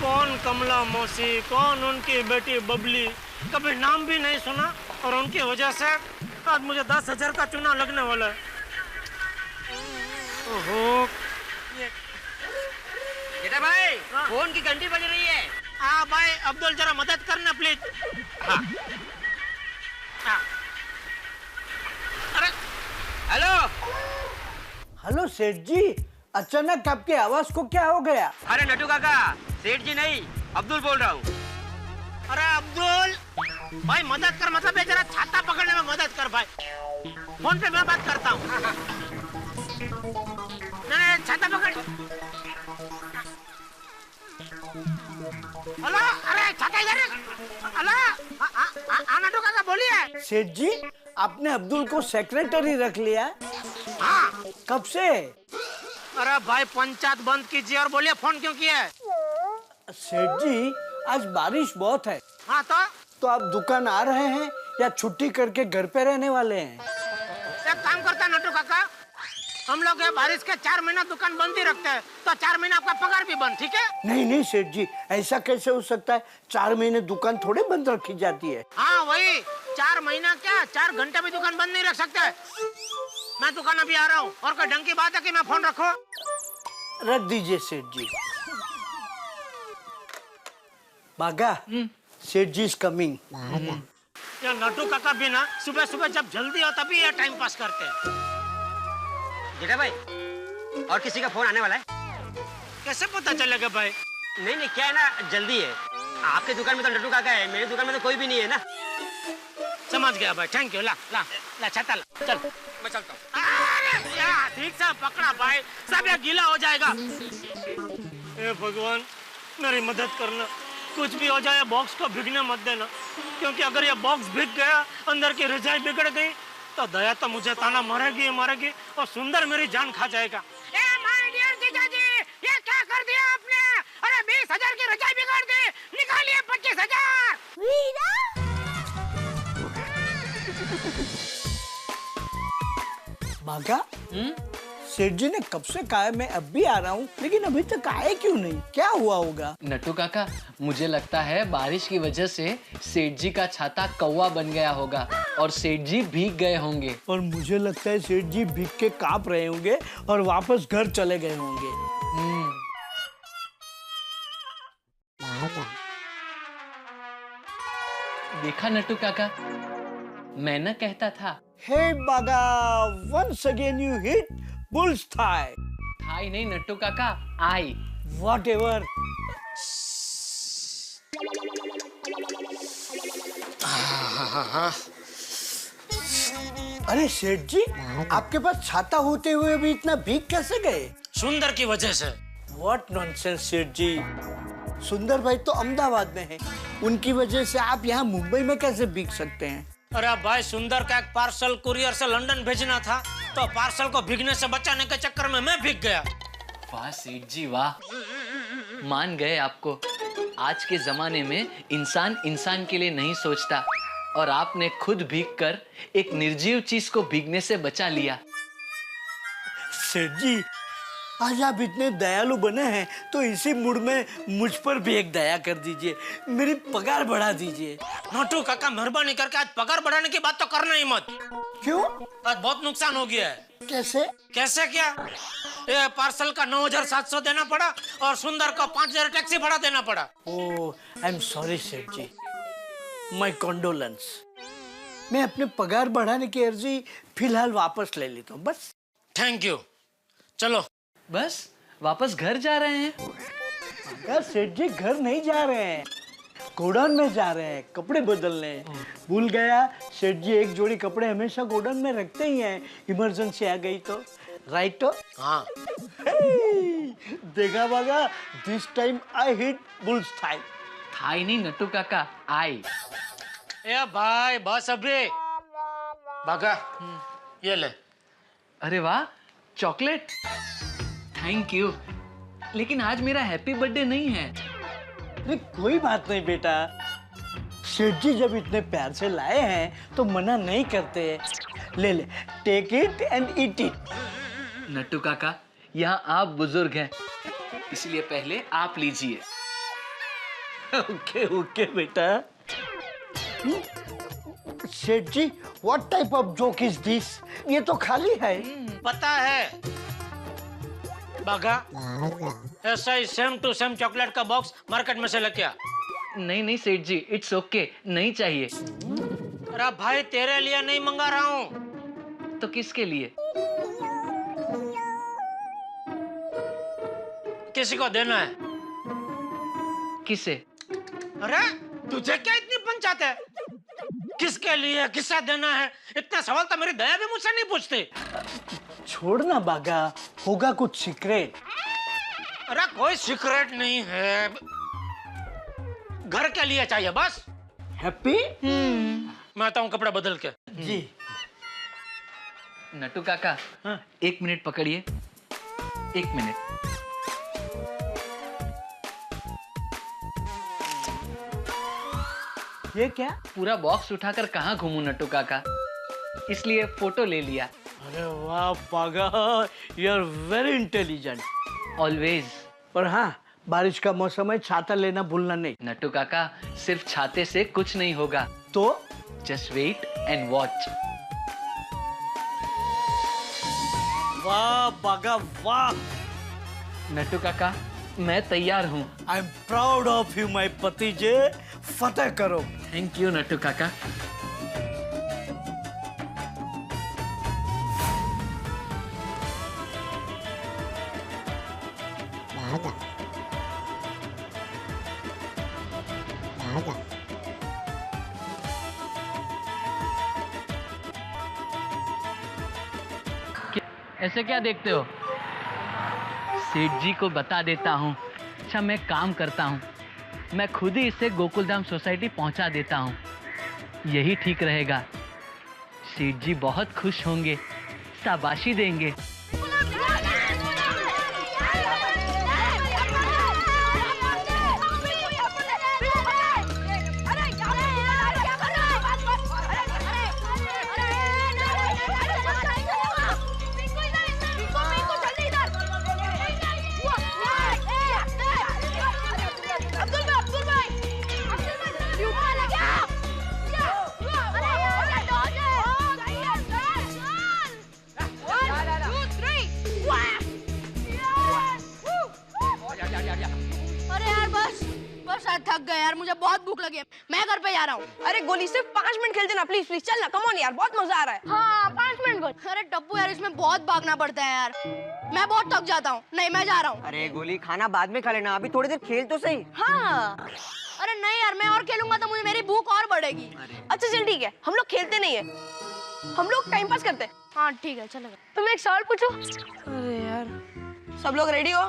कौन कमला मौसी, कौन उनकी बेटी बबली, कभी नाम भी नहीं सुना और उनकी वजह से आज मुझे 10,000 का चुनाव लगने वाला है। ओहो, बेटा भाई, फोन की घंटी बज रही है। हाँ भाई, अब्दुल जरा मदद करना प्लीज। हाँ हाँ, अरे हेलो हेलो सेठ जी, अचानक आपकी आवाज को क्या हो गया? अरे नटू काका, सेठ जी नहीं, अब्दुल बोल रहा हूँ। अरे अब्दुल भाई, मदद कर, मतलब ये जरा छाता पकड़ने में मदद कर भाई। फोन पे मैं बात करता हूँ। नहीं, छाता पकड़। हेलो, अरे छाता इधर। हेलो, नटू काका बोलिए। सेठ जी, आपने अब्दुल को सेक्रेटरी रख लिया? हाँ। कब से? अरे भाई, पंचायत बंद कीजिए और बोलिए फोन क्यों किया है? सेठ जी, आज बारिश बहुत है। हाँ तो आप दुकान आ रहे हैं या छुट्टी करके घर पे रहने वाले हैं? एक काम करता है नटू काका, हम लोग ये बारिश के 4 महीना दुकान बंद ही रखते हैं, तो 4 महीना आपका पगार भी बंद, ठीक है? नहीं नहीं सेठ जी, ऐसा कैसे हो सकता है? 4 महीने दुकान थोड़े बंद रखी जाती है। हाँ वही, 4 महीना क्या, 4 घंटे भी दुकान बंद नहीं रख सकते। मैं दुकान अभी आ रहा हूँ, और कोई ढंग की बात है कि मैं फोन रखूं? रख दीजिए सेठ जी। बागा, सेठ जी इज कमिंग। ये नटू काका भी ना सुबह सुबह जब जल्दी हो तभी ये टाइम पास करते हैं। बेटा भाई, और किसी का फोन आने वाला है? कैसे पता चलेगा भाई? नहीं नहीं, क्या है ना, जल्दी है। आपके दुकान में तो नटू काका है, मेरी दुकान में तो कोई भी नहीं है ना। समझ गया भाई, थैंक यू। ला ला ला, छाता ला, चल मैं चलता हूँ। ठीक से पकड़ा भाई, सब ये गीला हो जाएगा। हे भगवान मेरी मदद करना, कुछ भी हो जाए बॉक्स को भीगने मत देना, क्योंकि अगर ये बॉक्स भीग गया, अंदर की रजाई बिगड़ गई तो दया तो मुझे ताना मारेगी और सुंदर मेरी जान खा जाएगा। ए माय डियर जीजाजी, ये क्या कर दिया आपने? अरे 20,000 की रजाई बिगाड़ दी, निकालिए 25,000। भागा? सेठ जी ने कब से कहा है मैं अब भी आ रहा हूँ, लेकिन अभी तक आए क्यों नहीं? क्या हुआ होगा? नट्टू काका, मुझे लगता है बारिश की वजह से सेठ जी का छाता कौवा बन गया होगा और सेठ जी भीग गए होंगे। और मुझे लगता है सेठ जी भीग के कांप रहे होंगे और वापस घर चले गए होंगे। देखा नट्टू काका, मैं न कहता था। Hey Baga, once again you hit bull's thigh. Thigh नहीं नट्टू काका, आई। Whatever. अरे सेठ जी, आपके पास छाता होते हुए भी इतना भीग कैसे गए? सुंदर की वजह से। What nonsense सेठ जी, सुंदर भाई तो अहमदाबाद में है, उनकी वजह से आप यहाँ मुंबई में कैसे भीग सकते हैं? अरे भाई, सुंदर का एक पार्सल कुरियर से लंदन भेजना था, तो पार्सल को भीगने से बचाने के चक्कर में मैं भीग गया। वाह सेठ जी वाह, मान गए आपको। आज के जमाने में इंसान इंसान के लिए नहीं सोचता और आपने खुद भीगकर एक निर्जीव चीज को भीगने से बचा लिया। सेठ जी, आज आप इतने दयालु बने हैं तो इसी मूड में मुझ पर भी एक दया कर दीजिए, मेरी पगार बढ़ा दीजिए। नोटू काका, मेहरबानी करके आज पगार बढ़ाने की बात तो करना ही मत। क्यों? आज बहुत नुकसान हो गया है। कैसे? कैसे क्या? ये पार्सल का 9,700 देना पड़ा और सुंदर को 5,000 टैक्सी भाड़ा देना पड़ा। ओह, आई एम सॉरी सेठ जी, माय कंडोलेंस। मैं अपने पगार बढ़ाने की अर्जी फिलहाल वापस ले लेता हूँ, बस। Thank you. चलो बस वापस घर जा रहे हैं? अगर सेठ जी घर नहीं जा रहे हैं, गोडाउन में जा रहे हैं कपड़े बदलने। भूल गया, सेठ जी एक जोड़ी कपड़े हमेशा गोडाउन में रखते ही हैं, इमरजेंसी आ गई तो। राइट तो? हाँ। देखा Bagha, this time I hit bull's thigh. Thigh नहीं नट्टू काका, आई। ए भाई बस अभी बागा, ये ले। अरे वाह, चॉकलेट, थैंक यू। लेकिन आज मेरा हैप्पी बर्थडे नहीं है। अरे कोई बात नहीं बेटा, सेठ जी जब इतने प्यार से लाए हैं तो मना नहीं करते। ले ले, take it and eat it. Nattu काका, यहाँ आप बुजुर्ग हैं, इसलिए पहले आप लीजिए। ओके ओके बेटा। सेठ जी, what type of joke is this? ये तो खाली है। पता है बागा, ऐसा ही सेम टू सेम चॉकलेट का बॉक्स मार्केट में से लेके आ। नहीं नहीं सेठ जी, इट्स ओके, नहीं चाहिए। अरे भाई, तेरे लिए नहीं मंगा रहा हूँ। तो किसके लिए? किसी को देना है। किसे? अरे तुझे क्या इतनी पंचायत है? किसके लिए, किसे देना है, इतना सवाल तो मेरी दया भी मुझसे नहीं पूछते। छोड़ना बागा, होगा कुछ सीक्रेट। अरे कोई सीक्रेट नहीं है, घर के लिए चाहिए बस। हैप्पी? मैं आता हूँ कपड़ा बदल के। जी। नट्टू काका, हाँ? 1 मिनट पकड़िए, 1 मिनट। ये क्या? पूरा बॉक्स उठाकर कहाँ घूमूं नट्टू काका, इसलिए फोटो ले लिया। अरे वाह Bagha, you are very intelligent. Always. पर हाँ, बारिश का मौसम है, छाता लेना भूलना नहीं। नट्टू काका, सिर्फ छाते से कुछ नहीं होगा। तो जस्ट वेट एंड वॉच। वाह बागा वाह। नट्टू काका, मैं तैयार हूँ। आई am proud of you my भतीजे, फतेह करो। थैंक यू नट्टू काका। ऐसे क्या देखते हो? सेठ जी को बता देता हूँ अच्छा मैं काम करता हूँ, मैं खुद ही इसे गोकुलधाम सोसाइटी पहुँचा देता हूँ। यही ठीक रहेगा। सेठ जी बहुत खुश होंगे, शाबाशी देंगे। थक गए यार, मुझे बहुत भूख लगी है, मैं घर पे जा रहा हूँ। अरे गोली सिर्फ 5 मिनट खेलते ना, प्लीज प्लीज चल ना, कम ऑन यार, बहुत मजा आ रहा है। हाँ 5 मिनट गोली। अरे टप्पू यार, इसमें बहुत भागना पड़ता है यार, मैं बहुत थक जाता हूँ। नहीं मैं जा रहा हूँ। अरे गोली खाना बाद में खा लेना, अभी थोड़ी देर खेल तो सही। हाँ अरे नहीं यार, मैं और खेलूंगा तो मुझे मेरी भूख और बढ़ेगी। अच्छा चल ठीक है, हम लोग खेलते नहीं है, हम लोग टाइम पास करते हैं। हाँ ठीक है चलेगा। तो मैं एक सवाल पूछूं? अरे यार सब लोग रेडी हो?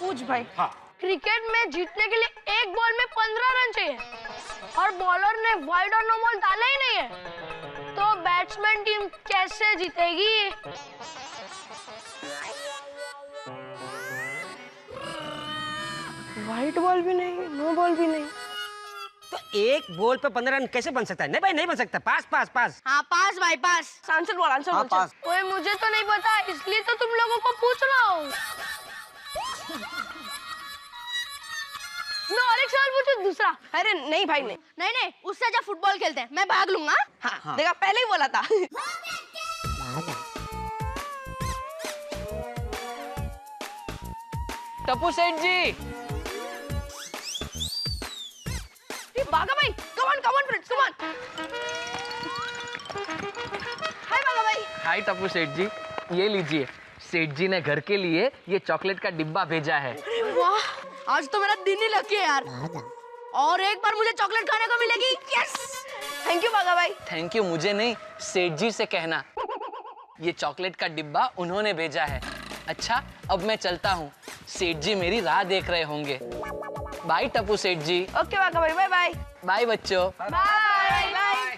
पूछ भाई। हाँ। क्रिकेट में जीतने के लिए एक बॉल में 15 रन चाहिए और बॉलर ने वाइड और नो बॉल डाला ही नहीं है, तो बैट्समैन टीम कैसे जीतेगी? वाइट बॉल भी नहीं, नो बॉल भी नहीं, तो एक बॉल पे 15 रन कैसे बन सकता है? नहीं भाई नहीं बन सकता। पास पास पास। हाँ पास भाई पास। आंसर बोल, आंसर बोल। पास। ओए मुझे तो नहीं पता, इसलिए तो तुम लोगों को पूछ रहा हूँ। मैं और एक सवाल पूछूं दूसरा? अरे नहीं भाई नहीं। नहीं नहीं, उससे अच्छा फुटबॉल खेलते हैं, मैं भाग लूंगा। हाँ। देखा पहले ही बोला था। टप्पू सेठ जी। भागा भाई, come on friends, come on. Hi Bagha भाई। हाय टप्पू सेठ जी, ये लीजिए, सेठ जी ने घर के लिए ये चॉकलेट का डिब्बा भेजा है। वाह, आज तो मेरा दिन ही लकी है यार, और एक बार मुझे चॉकलेट खाने को मिलेगी। यस, थैंक यू भागा भाई। थैंक यू मुझे नहीं, सेठ जी से कहना, ये चॉकलेट का डिब्बा उन्होंने भेजा है। अच्छा अब मैं चलता हूँ, सेठ जी मेरी राह देख रहे होंगे। बाय टप्पू सेठ जी। ओके भागा भाई, बाय बाय। बाय बच्चों। Bye bye.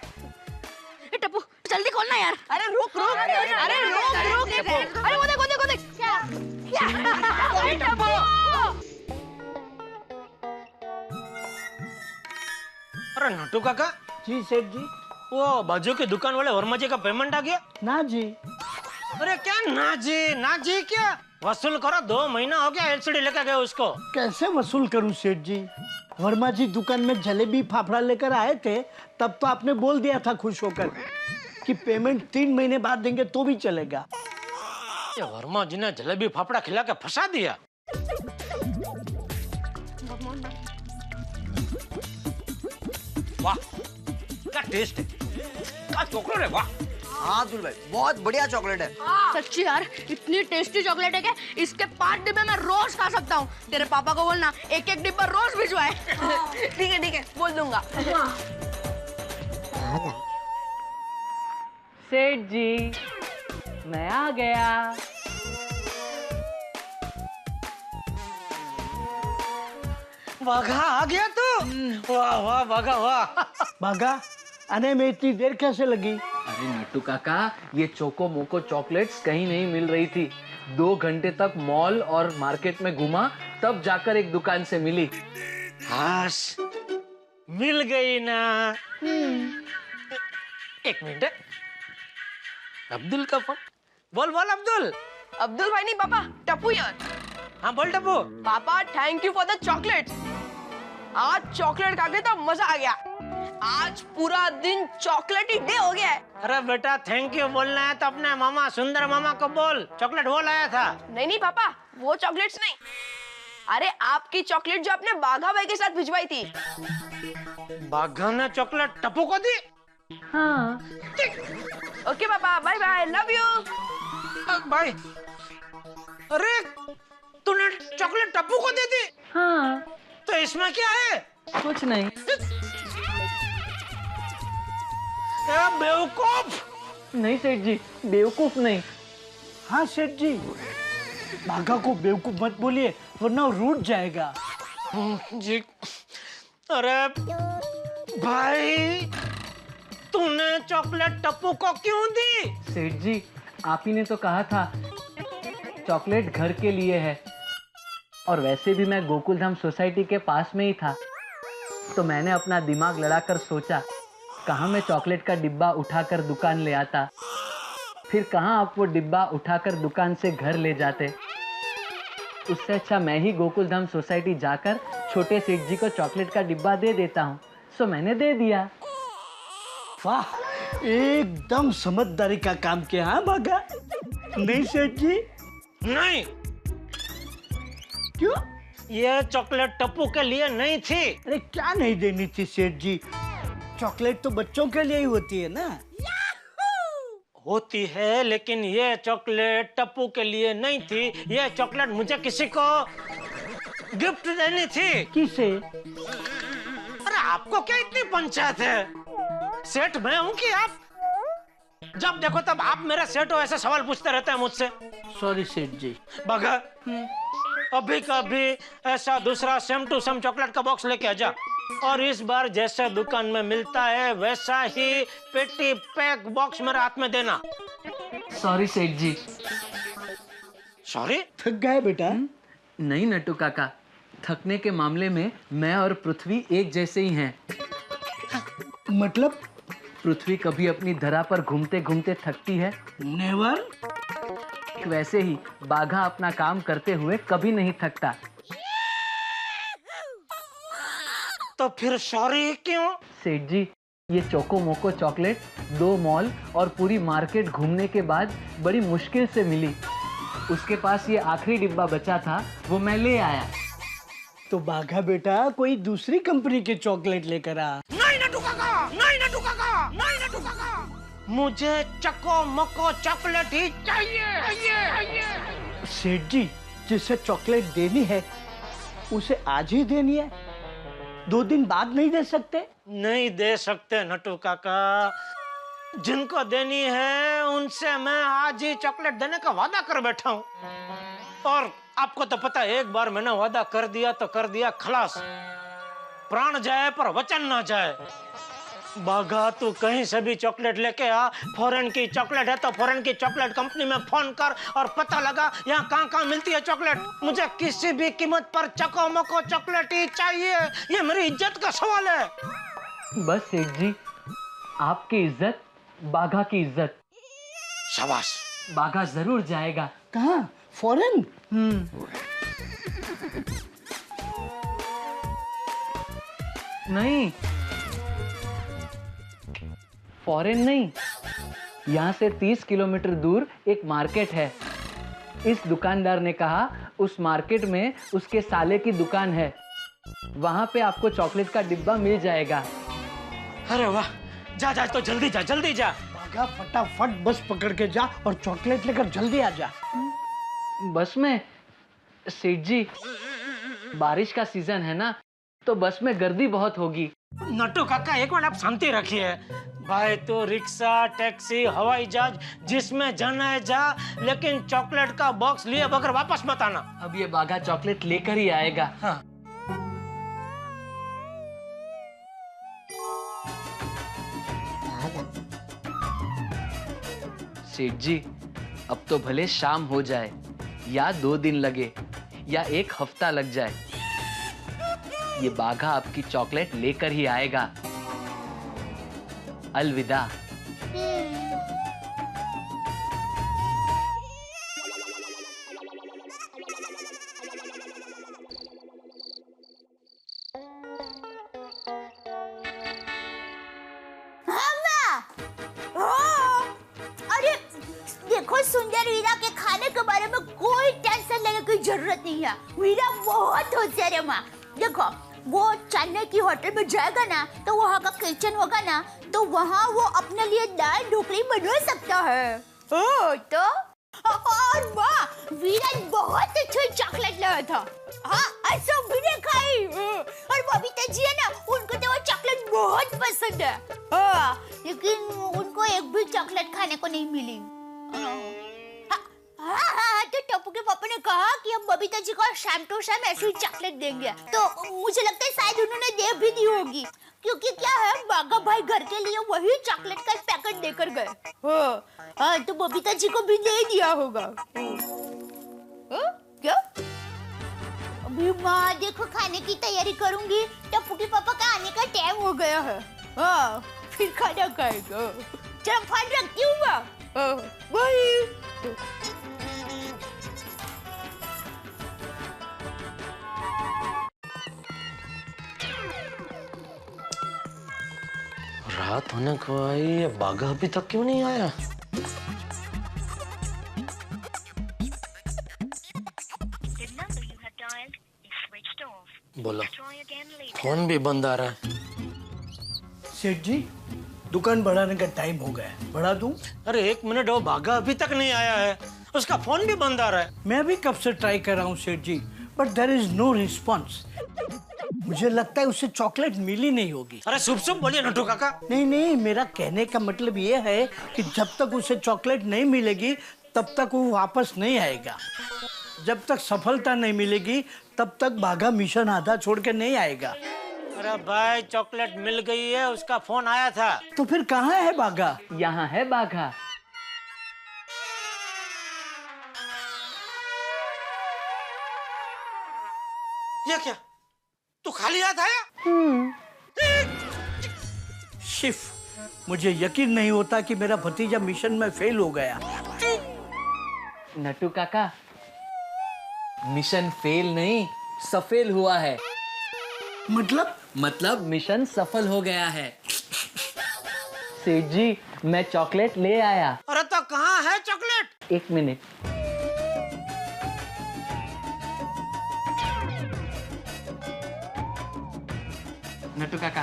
टप्पू जल्दी खोलना यार। अरे रुक रुक, अरे रुक रुक। अरे वो देख वो देख वो देख। अरे नटू काका। जी सेठ जी। वो बाजू की दुकान वाले वर्मा जी का पेमेंट आ गया? ना जी। अरे क्या ना जी क्या? वसूल करो, 2 महीना हो गया एलसीडी लेकर गए उसको। कैसे वसूल करूं सेठ जी? वर्मा जी दुकान में जलेबी फाफड़ा लेकर आए थे, तब तो आपने बोल दिया था खुश होकर कि पेमेंट 3 महीने बाद देंगे तो भी चलेगा। ये वर्मा जी ने जलेबी फाफड़ा खिला के फंसा दिया। वाह क्या टेस्ट है, क्या चॉकलेट है, वाह। हाँ अब्दुल भाई बहुत बढ़िया चॉकलेट है। सच्ची यार, इतनी टेस्टी चॉकलेट है कि इसके 5 डिब्बे मैं रोज खा सकता हूँ। तेरे पापा को बोलना एक एक डिब्बा रोज भिजवाए। ठीक है बोल दूंगा। सेठ जी मैं आ गया। बाघा आ गया तू? वाह वाह बाघा वाह। बाघा आने में इतनी देर कैसे लगी? अरे नट्टू काका, ये चोको मोको चॉकलेट्स कहीं नहीं मिल रही थी। 2 घंटे तक मॉल और मार्केट में घूमा, तब जाकर एक दुकान से मिली। हाश मिल गई ना। एक मिनट, अब्दुल का फोन। बोल बोल अब्दुल। अब्दुल भाई नहीं पापा, टप्पू यार। हाँ बोल टप्पू। पापा thank you for the chocolate. आज चॉकलेट खा के तो मजा आ गया। आज पूरा दिन चॉकलेट ही डे हो गया है। अरे बेटा थैंक यू बोलना है तो अपने मामा सुंदर मामा को बोल, चॉकलेट वो लाया था। नहीं पापा, वो चॉकलेट्स नहीं, अरे आपकी चॉकलेट जो आपने बाघा भाई के साथ भिजवाई थी। बाघा ने चॉकलेट टप्पू को दी? हाँ। ओके पापा, bye bye, love you. Bye. अरे तूने चॉकलेट टप्पू को दे दी? हाँ। तो इसमें क्या है? कुछ नहीं। बेवकूफ। नहीं सेठ जी, बेवकूफ नहीं। हाँ सेठ जी, भागा को बेवकूफ मत बोलिए वरना रूठ जाएगा। जी अरे भाई तूने चॉकलेट टप्पू को क्यों दी? सेठ जी आप ही ने तो कहा था चॉकलेट घर के लिए है, और वैसे भी मैं गोकुल धाम सोसाइटी के पास में ही था, तो मैंने अपना दिमाग लड़ाकर सोचा कहाँ मैं चॉकलेट का डिब्बा उठाकर दुकान ले आता, फिर कहाँ आप वो डिब्बा उठाकर दुकान से घर ले जाते। उससे अच्छा मैं ही गोकुल धाम सोसाइटी जाकर छोटे सेठ जी को चॉकलेट का डिब्बा दे देता हूँ। सो मैंने दे दिया। वाह, एकदम समझदारी का काम किया। हाँ भागा? नहीं सेठ जी? नहीं। क्यों? ये चॉकलेट टप्पू के लिए नहीं थी। अरे क्या नहीं देनी थी सेठ जी? चॉकलेट तो बच्चों के लिए ही होती है ना। होती है, लेकिन ये चॉकलेट टप्पू के लिए नहीं थी। ये चॉकलेट मुझे किसी को गिफ्ट देनी थी। किसे? अरे आपको क्या इतनी पंचायत है? सेठ मैं हूँ कि आप? जब देखो तब आप मेरा सेठ हो ऐसे सवाल पूछते रहते हैं मुझसे। सॉरी सेठ जी। बगा अभी कभी ऐसा दूसरा सेम टू सेम चॉकलेट का बॉक्स लेके आ जा, और इस बार जैसे दुकान में मिलता है वैसा ही पेटी पैक बॉक्स मेरे हाथ में देना। सॉरी सेठ जी। सॉरी? थक गए बेटा? नहीं नट्टू काका, थकने के मामले में मैं और पृथ्वी एक जैसे ही हैं। मतलब? पृथ्वी कभी अपनी धरा पर घूमते घूमते थकती है? नेवर। वैसे ही बाघा अपना काम करते हुए कभी नहीं थकता। तो फिर सॉरी क्यों? सेठ जी ये चोको मोको चॉकलेट 2 मॉल और पूरी मार्केट घूमने के बाद बड़ी मुश्किल से मिली। उसके पास ये आखिरी डिब्बा बचा था, वो मैं ले आया। तो बाघा बेटा कोई दूसरी कंपनी के चॉकलेट लेकर आ। नहीं नट्टू काका, नहीं नट्टू काका, नहीं नट्टू काका, मुझे चको मको चॉकलेट ही चाहिए। सेठ जी जिसे चॉकलेट देनी है उसे आज ही देनी है, 2 दिन बाद नहीं दे सकते? नहीं दे सकते नट्टू काका, जिनको देनी है उनसे मैं आज ही चॉकलेट देने का वादा कर बैठा हूँ। और आपको तो पता है एक बार मैंने वादा कर दिया तो कर दिया, खलास। प्राण जाए पर वचन ना जाए। बाघा तू कहीं से भी चॉकलेट लेके आ, फॉरेन की चॉकलेट है तो फॉरेन की चॉकलेट कंपनी में फोन कर और पता लगा यहाँ कहाँ मिलती है चॉकलेट। मुझे किसी भी कीमत पर चको मको चॉकलेट ही चाहिए, ये मेरी इज्जत का सवाल है। बस सेठ जी आपकी इज्जत बाघा की इज्जत। शाबाश। बाघा जरूर जाएगा। कहाँ? फॉरेन? नहीं, फॉरेन नहीं, यहाँ से 30 किलोमीटर दूर एक मार्केट है। इस दुकानदार ने कहा उस मार्केट में उसके साले की दुकान है, वहां पे आपको चॉकलेट का डिब्बा मिल जाएगा। अरे वाह, जा जा तो जल्दी जा, जल्दी जा। बाघा फटाफट बस पकड़ के जा और चॉकलेट लेकर जल्दी आ जा। बस में? सेठ जी बारिश का सीजन है ना, तो बस में गर्दी बहुत होगी। नट्टू काका एक मिनट आप शांति रखिए। भाई तो रिक्शा, टैक्सी, हवाई जहाज जिसमें जाना है जा, लेकिन चॉकलेट का बॉक्स लिए बगैर वापस मत आना। अब ये बाघा चॉकलेट लेकर ही आएगा। हाँ। सेठ जी अब तो भले शाम हो जाए, या 2 दिन लगे, या 1 हफ्ता लग जाए, ये बाघा आपकी चॉकलेट लेकर ही आएगा। अलविदा। देखो सुंदर वीरा के खाने के बारे में कोई टेंशन लेने की जरूरत नहीं है। वीरा बहुत होशियार है माँ। देखो वो चेन्नई की होटल में जाएगा ना, तो वहाँ का किचन होगा ना, तो वहाँ वो अपने लिए दाल ढोकली बना सकता है। तो और माँ वीरा बहुत अच्छी चॉकलेट लाया था। हाँ ऐसा भी नहीं खाई। और बबीता जी है ना, उनको तो वो चॉकलेट बहुत पसंद है। हाँ लेकिन उनको एक भी चॉकलेट खाने को नहीं मिली। हाँ, तो टप्पू के पापा ने कहा कि हम बबीता जी को शाम टू शाम ऐसे ही चॉकलेट देंगे, तो मुझे लगता है शायद उन्होंने दे भी दी होगी, क्योंकि क्या है बागा भाई घर के लिए वही चॉकलेट का पैकेट देकर गए। हाँ, तो बबीता जी को भी दे दिया होगा। क्या? अभी माँ देखो खाने की तैयारी करूंगी, टप्पू के पापा का आने का टाइम हो गया है। हाँ, फिर खाना खाएगा। चलो फोन रखती हूँ माँ। बाय। रात होने को आई, ये बागा अभी तक क्यों नहीं आया? बोलो, फोन भी बंद आ रहा है। सेठ जी, दुकान बढ़ाने का टाइम हो गया है, बढ़ा दूं? अरे 1 मिनट हो, बागा अभी तक नहीं आया है, उसका फोन भी बंद आ रहा है। मैं भी कब से ट्राई कर रहा हूँ सेठ जी, but there is no response. मुझे लगता है उसे चॉकलेट मिली नहीं होगी। अरे शुभ शुभ बोलिए नटू काका। नहीं, मेरा कहने का मतलब ये है कि जब तक उसे चॉकलेट नहीं मिलेगी तब तक वो वापस नहीं आएगा। जब तक सफलता नहीं मिलेगी तब तक बागा मिशन आधा छोड़ के नहीं आएगा। अरे भाई, चॉकलेट मिल गई है, उसका फोन आया था। तो फिर कहाँ है बागा? यहाँ है बाघा। ये क्या, तू खाली हाथ आया? शिफ, मुझे यकीन नहीं होता कि मेरा भतीजा मिशन में फेल हो गया। नटू काका, मिशन फेल नहीं, सफेल हुआ है। मतलब मिशन सफल हो गया है। सेठ जी, मैं चॉकलेट ले आया। अरे तो कहाँ है चॉकलेट? 1 मिनट। नटू काका,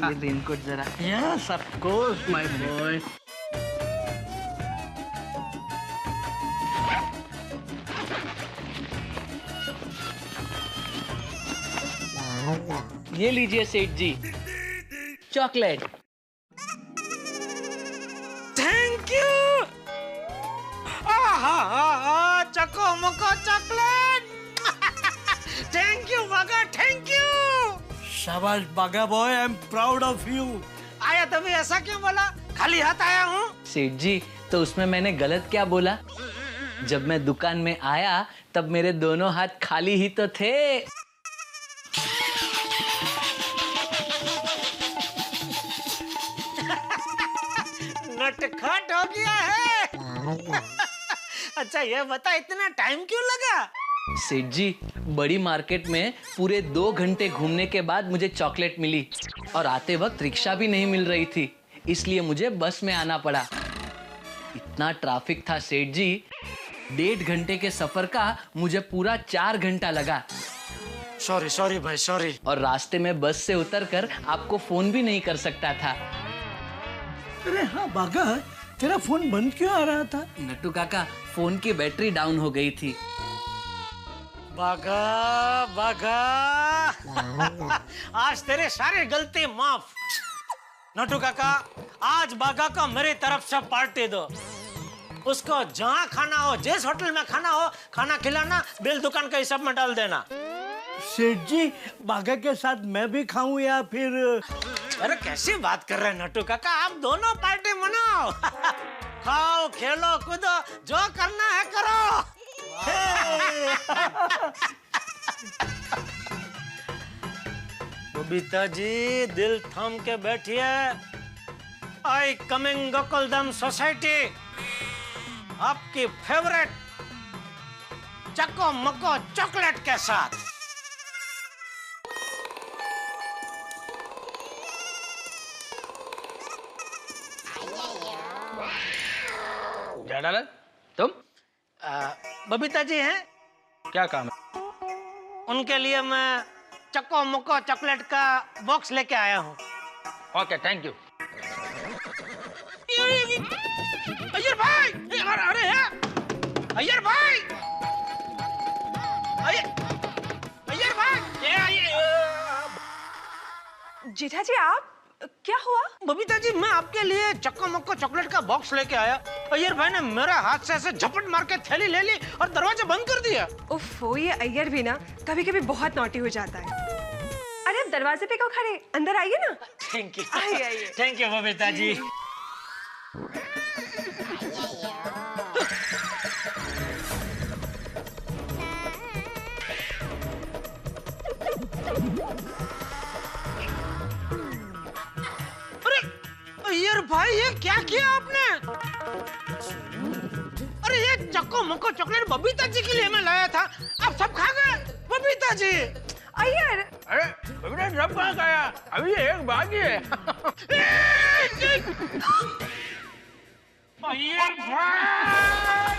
ये रेनकोट जरा। Yes, of course, my boy. ये लीजिए सेठ जी, chocolate. Thank you. Chako Mako chocolate. Thank you Bagha, thank you. शाबाश Bagha boy, I am proud of you. आया तभी ऐसा क्यों बोला? खाली हाथ आया हूँ। सेठ जी, तो उसमें मैंने गलत क्या बोला? जब मैं दुकान में आया तब मेरे दोनों हाथ खाली ही तो थे। नटखट हो गया है। अच्छा ये बता, इतना टाइम क्यों लगा? सेठ जी, बड़ी मार्केट में पूरे 2 घंटे घूमने के बाद मुझे चॉकलेट मिली, और आते वक्त रिक्शा भी नहीं मिल रही थी, इसलिए मुझे बस में आना पड़ा। इतना ट्रैफिक था सेठ जी, 1.5 घंटे के सफर का मुझे पूरा 4 घंटा लगा। सॉरी भाई, सॉरी। और रास्ते में बस से उतरकर आपको फोन भी नहीं कर सकता था। अरे हाँ बागा, तेरा फोन बंद क्यों आ रहा था? नट्टू काका, फोन की बैटरी डाउन हो गई थी। बागा आज तेरे सारे गलती माफ। नट्टू काका, आज बागा का मेरी तरफ से पार्टी दो। उसको जहाँ खाना हो, जिस होटल में खाना हो, खाना खिलाना, बिल दुकान के हिसाब में डाल देना। सेठ जी, बागा के साथ मैं भी खाऊं या फिर? अरे कैसी बात कर रहे हैं नट्टू काका, आप दोनों पार्टी मनाओ। खाओ, खेलो, कूदो, जो करना है करो। बबीता जी, दिल थाम के बैठिए। आई कमिंग गोकुलधाम सोसाइटी, आपकी फेवरेट चको मको चॉकलेट के साथ। डाला तुम? बबीता जी हैं? क्या काम है? उनके लिए मैं चको मको चॉकलेट का बॉक्स लेके आया हूँ। Okay, thank you. अय्यर भाई, अरे अय्यर भाई, अय्यर भाई, जेठा जी, आप क्या हुआ? बबीता जी, मैं आपके लिए चक्को मक्को चॉकलेट का बॉक्स लेके आया। अय्यर भाई ने मेरे हाथ से ऐसे झपट मार के थैली ले ली और दरवाजा बंद कर दिया। उफ़, ये अय्यर भी ना कभी-कभी बहुत नॉटी हो जाता है। अरे अब दरवाजे पे क्यों खड़े, अंदर आइए ना। थैंक यू, आइए आइए। थैंक यू बबीता जी। अय्यर भाई, ये क्या किया आपने? अरे ये चक्को मक्को चॉकलेट बबीता जी के लिए मैं लाया था, आप सब खा गए। बबीता जी, अय्यर, अरे बबीता जी सब कहाँ गया? अभी एक बाकी है। अय्यर भाई,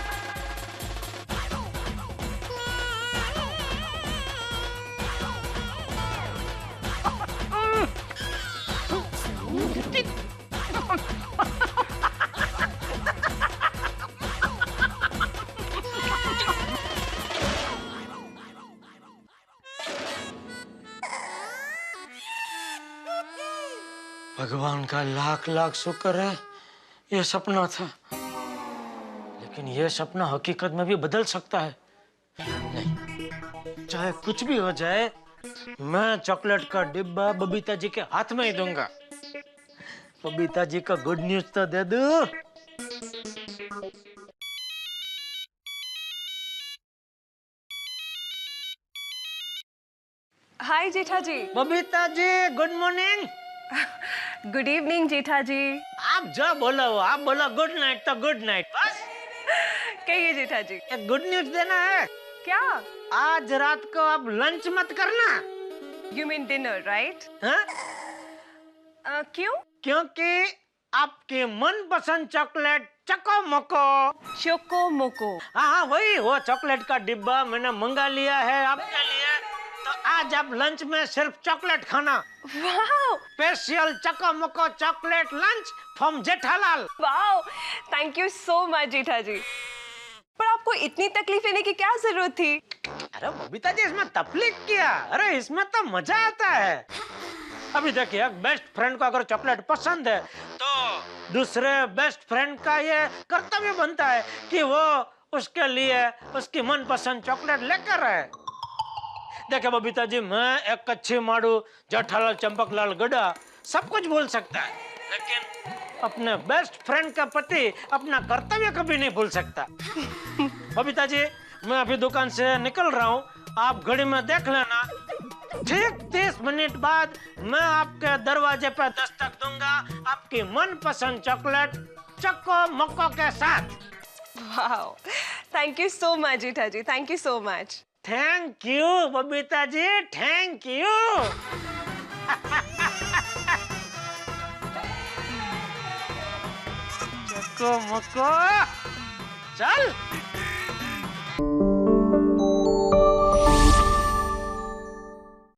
भगवान का लाख लाख शुक्र है ये सपना था, लेकिन ये सपना हकीकत में भी बदल सकता है। नहीं, चाहे कुछ भी हो जाए, मैं चॉकलेट का डिब्बा बबीता जी के हाथ में ही दूंगा। बबीता जी का गुड न्यूज तो दे दो। हाय जेठा जी। Babita ji, good morning. Good evening जेठा जी। आप जो बोलो आप बोलो, गुड नाइट तो गुड नाइट बस। कहिए जेठा जी। एक गुड न्यूज देना है। क्या? आज रात को आप लंच मत करना। You mean dinner, right? हाँ? क्यों? क्योंकि आपके मनपसंद चॉकलेट चको मोको हाँ वही, वो चॉकलेट का डिब्बा मैंने मंगा लिया है आपके लिए। तो आज आप लंच में सिर्फ चॉकलेट खाना। Wow, special Chako Moko chocolate lunch from Jethalal. Wow, thank you so much Jetha ji. पर आपको इतनी तकलीफ लेने की क्या जरूरत थी? अरे बबीता जी, इसमें तकलीफ क्या? अरे इसमें तो मजा आता है। अभी देखिए, एक बेस्ट फ्रेंड को अगर चॉकलेट पसंद है तो दूसरे बेस्ट फ्रेंड का ये कर्तव्य बनता है कि वो उसके लिए उसकी मनपसंद चॉकलेट लेकर आए। देखिए बबीता जी, मैं एक कच्ची माड़ू जेठालाल चंपकलाल गड्ढा सब कुछ बोल सकता है, लेकिन अपने बेस्ट फ्रेंड का पति अपना कर्तव्य कभी नहीं भूल सकता। बबीता जी, मैं अभी दुकान से निकल रहा हूँ, आप घड़ी में देख लेना। ठीक 30 मिनट बाद मैं आपके दरवाजे पर दस्तक दूंगा आपकी मनपसंद चॉकलेट चको मक्को के साथ। Wow, thank you so much Jetha ji, thank you so much. Thank you Babita ji, thank you. Chako Makko, चल।